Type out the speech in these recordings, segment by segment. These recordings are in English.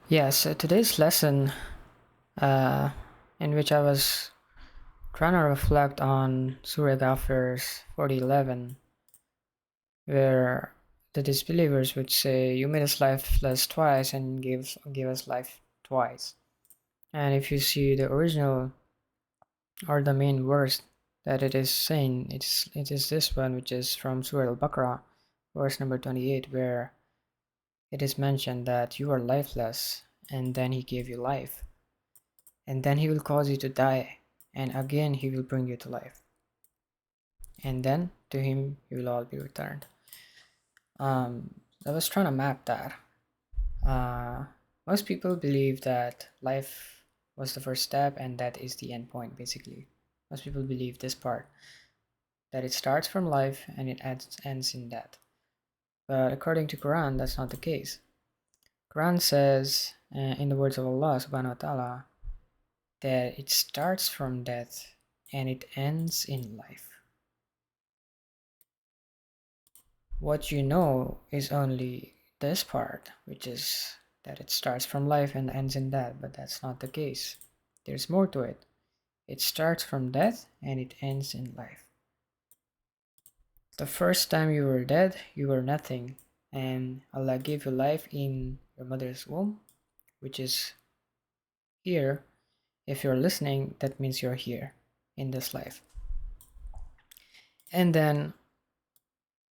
Yeah, so today's lesson, uh, in which I was trying to reflect on Surah Ghafir Verse 40:11, where the disbelievers would say, "You made us lifeless twice and give us life twice." And if you see the original or the main verse that it is saying, it is this one, which is from Surah Al Baqarah verse number 28, where it is mentioned that you are lifeless and then he gave you life, and then he will cause you to die, and again he will bring you to life, and then to him you will all be returned. I was trying to map that. uh, Most people believe that life was the first step and that is the end point. Basically, most people believe this part, that it starts from life and it ends in death. But according to Quran, that's not the case. Quran says, in the words of Allah subhanahu wa ta'ala, that it starts from death and it ends in life. What you know is only this part, which is that it starts from life and ends in death, but that's not the case. There's more to it. It starts from death and it ends in life. The first time you were dead, you were nothing, and Allah gave you life in your mother's womb, which is here. If you're listening, that means you're here in this life. And then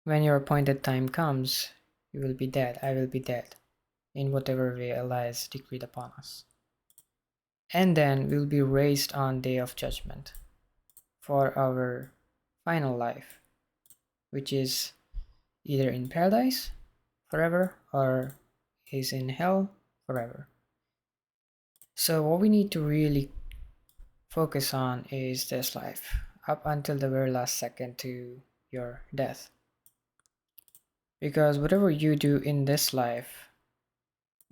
when your appointed time comes, you will be dead. I will be dead, in whatever way Allah has decreed upon us. And then we'll be raised on Day of Judgment for our final life, which is either in paradise forever or is in hell forever. So what we need to really focus on is this life up until the very last second to your death. Because whatever you do in this life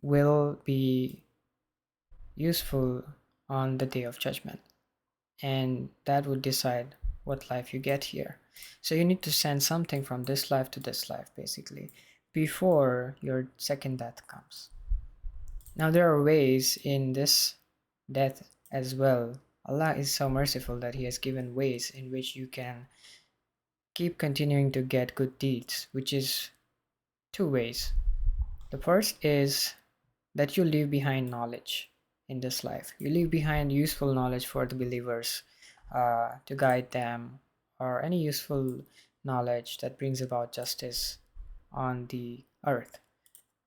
will be useful on the Day of Judgment, and that will decide what life you get here. So you need to send something from this life to this life, basically, before your second death comes. Now there are ways in this death as well. Allah is so merciful that He has given ways in which you can keep continuing to get good deeds, which is two ways. The first is that you leave behind knowledge in this life. You leave behind useful knowledge for the believers, to guide them, or any useful knowledge that brings about justice on the earth.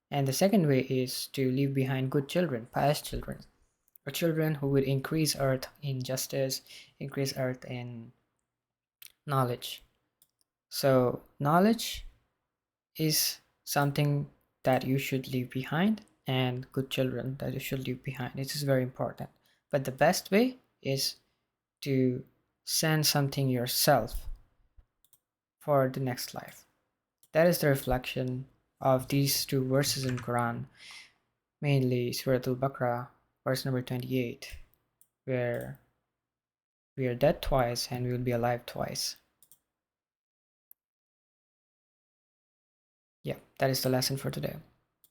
And the second way is to leave behind good children, pious children, or children who would increase earth in justice, increase earth in knowledge. So, knowledge is something that you should leave behind, and good children that you should leave behind. It is very important. But the best way is to send something yourself for the next life. That is the reflection of these two verses in Quran, mainly Surah Al Baqarah, verse number 28, where we are dead twice and we will be alive twice. Yeah, that is the lesson for today.